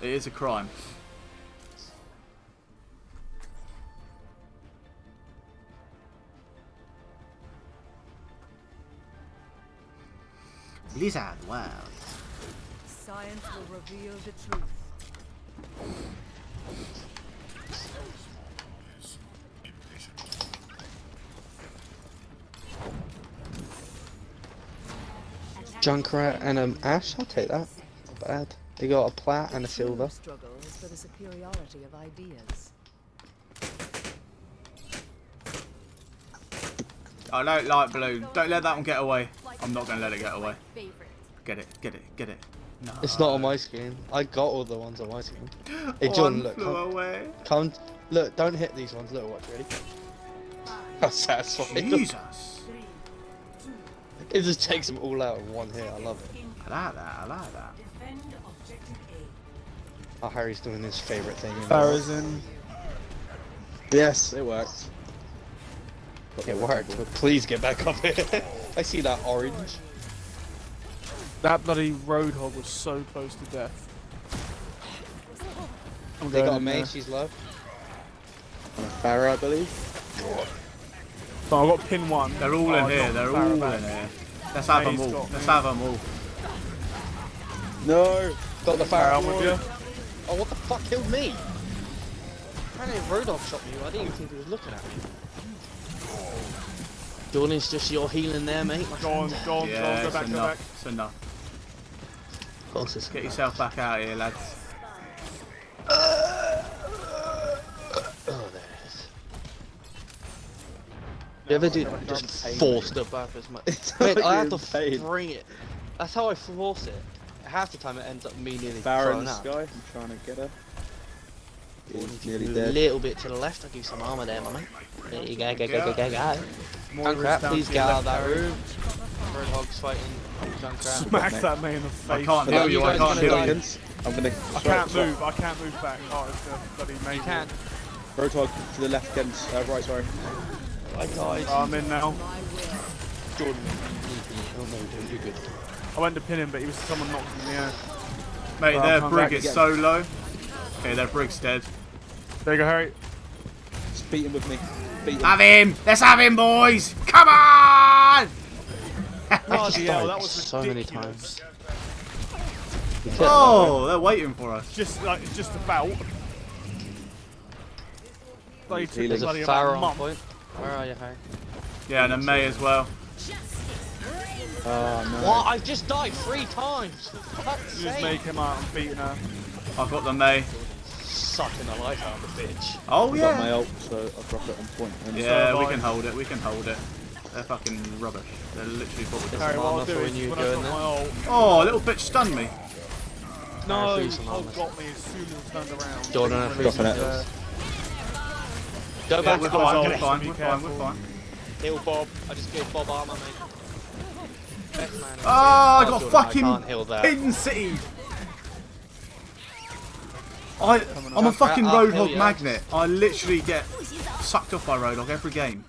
It is a crime. Blizzard, wow. Science will reveal the truth. Junkrat and Ash, I'll take that. Not bad. They got a plat and a silver. Struggle is for the superiority of ideas. I don't like blue. Don't let that one get away. I'm not going to let it get away. Get it, get it, get it. No. It's not on my screen. I got all the ones on my screen. Hey One John, look. flew away. Come, look, don't hit these ones. Look, watch, ready? How satisfying. Jesus. It just takes them all out in one hit. I love it. I like that, I like that. Oh, Harry's doing his favourite thing. Farah's in. Yes, it worked. It worked, but please get back up here. I see that orange. That bloody Roadhog was so close to death. I'm They going got a in main, there. she's low. Farah, I believe. So I got pin 1. They're all in I here, got they're Farah all back. in here. Let's have them He's all, got let's me. have them all. No! Got the Farah, Farah. I'm with you. Oh, what the fuck killed me? Apparently Roadhog shot me. I didn't even think he was looking at me. Jordan's just your healing there, mate. Go on, go on, Yeah, go it's back, go enough, back. it's enough. Closest. Get yourself back out here, lads. Oh, there it is. You ever do that? Just force the purpose, mate. Mate, I have to Insane. bring it. That's how I force it. Half the time it ends up me nearly Farah in throwing the out. sky. I'm trying to get her. He's nearly Move a dead. little bit to the left. I'll give you some armor there, mate. There you go, go. More Junkrat, down please to get your out of left, that Harry. room. Roadhog's fighting Junkrat. Smack that man in the face. I can't Are heal you you, I guys can't gonna heal die? you. I'm gonna. I can't move, I can't move back. Oh, it's a bloody main. You can. Roadhog to the left against. Right, sorry. I died. Oh, I'm in now. Jordan, oh no, don't do good. I went to pin him, but he was someone knocked him in the air. Mate, Well, their come brig back is again. so low. Okay, their brig's dead. There you go, Harry. Just beat him with me. Beat him. Have him! Let's have him, boys! Come on! Bloody hell, that died was so many ridiculous. times. Oh, they're waiting for us. Just like, it's just about. Bloody took There's a bloody There's a about Farah a on month. point. Where are you, Harry? Yeah, and then May as well. Oh no. What? I've just died 3 times. For fuck's You just sake. make him out and beating her. I've got the May. Sucking the life out of the bitch. Oh, I got my yeah. ult, so I'll drop it on point. And Yeah, So we have can I. hold it, we can hold it. They're fucking rubbish. They're literally what we're Harry, doing. what armor I'll do for is when you when go I've in got my ult. Oh, little bitch stunned me. No, freeze some Hog armor. got me as soon as I turned around. Jordan, I freeze Dropping it. Go Yeah, back, we're go back. fine, ult, we're fine, be we're fine, we're careful. fine. Heal Bob. I just gave Bob armor, mate. Best man in Oh, I got Jordan, I can't heal fucking that. pin city. I'm a Junkrat, fucking I'll heal Roadhog ya. magnet. I literally get sucked off by Roadhog every game.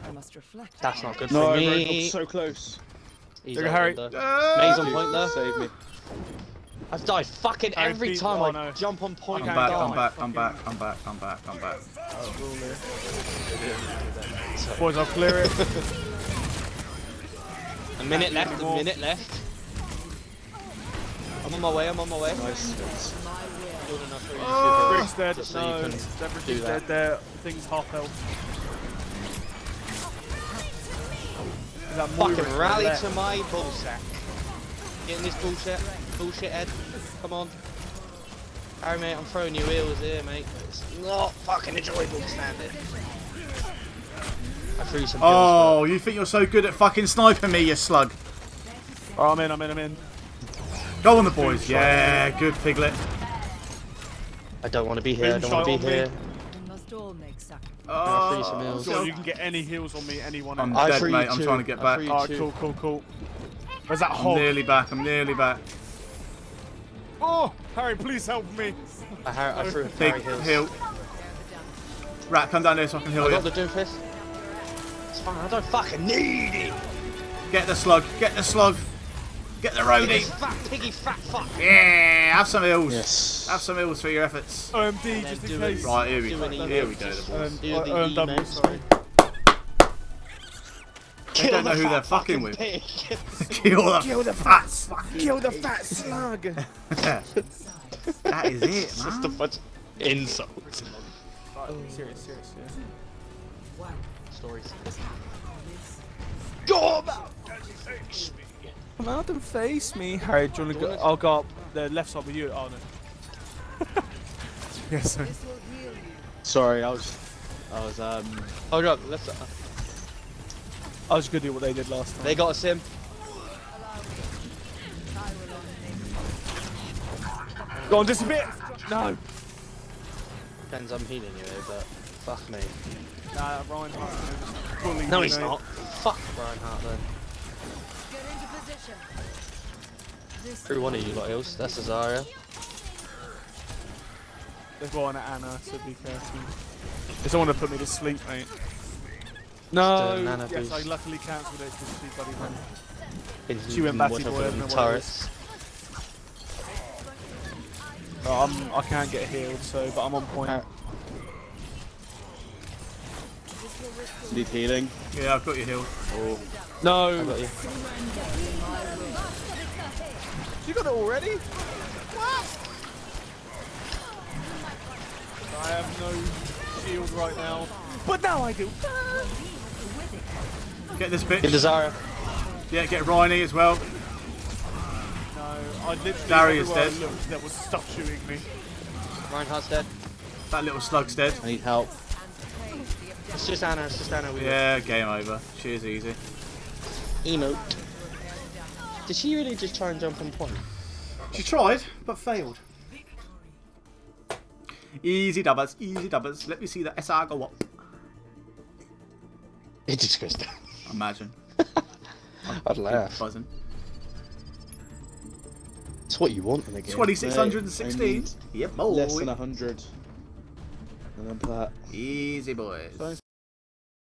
I must reflect. That's not good No, for Roadhog's me. so close. He's Look at over Harry. there. Ah! Maze on point there. Save me. I've died fucking Harry, every beat- time oh, I no. jump on point. I'm can't back, die. I'm back, I'm back, I'm back, I'm back, I'm back. Boys, I'll clear it. A minute left, a minute left. I'm on my way, I'm on my way. Nice. Jordan, I'll throw you Oh. Briggs dead. Just so No, you can everything's do dead that. there. Thing's half health. Is that Fucking Moira rally left? to my bullsack. Getting this bullshit head. Come on. Harry, mate, I'm throwing you wheels here, mate. It's not fucking enjoyable standing. I threw some Oh, you think you're so good at fucking sniping me, you slug? Oh, I'm in. Go on the boys. Yeah, good piglet. I don't want to be here, I don't want to be Shot on me. here. We must all make sacrifices. I'll free some heals. John, you can get any heals on me, anyone. I'm else. dead, free mate. you I'm too. trying to get I back. free you Alright, too. cool. Where's that I'm hog? nearly back. I'm nearly back. Oh, Harry, please help me. I threw Big Harry heals. heal. Rat, come down here so I can heal I you. got the Doomfist. It's fine, I don't fucking need it. Get the slug. Get the slug. Get the This roadie. fat piggy fat fuck. Yeah. Yeah, have some heals. Yes. Have some heals for your efforts. OMD, then just in do case. it. Right, here we Do go. an email. Here we go, the boys. Do the double, email. sorry. They don't know who they're fucking with. Kill the fat fuck. Kill the fat slug! That is it, It's just a man. bunch of insults. Serious. Stories. Go about. Come out and face me. Harry, do you want to go? I'll go up the left side with you. Oh no. Yes, sir. This will heal you. Sorry, I was Hold up, let's. I was gonna do what they did last time. They got a sim. Go on, disappear! No! Depends, I'm healing you here, but fuck me. Nah, Ryan Hart's gonna just bully No, me, he's mate. not. Fuck Reinhardt then. Get into position. This Through one of you lot heals. That's Azaria. There's one at Anna, so be careful. They don't want to put me to sleep, mate. No! Nana Yes, boost. I luckily cancelled it because she bloody went. Been She went batty watching boy, I don't know them what it turrets. I can't get healed, so, but I'm on point. need healing. Yeah, I've got you healed. Oh, No! I got you. You got it already? I have no shield right now. But now I do. Get this Get bitch. Azaria. Yeah, get Rhiny as well. No, I literally Darius everywhere I dead. looked, there was stuff shooting me. Reinhardt's dead. That little slug's dead. I need help. It's just Anna, it's just Anna. Yeah, game over. She is easy. Emote. Did she really just try and jump on point? She tried, but failed. Easy dubbers, easy dubbers. Let me see the SR go up. It just goes down. Imagine. I'd laugh. Buzzing. It's what you want in a game. 2616. Yep, boy. Less than 100. And then that. Easy boys.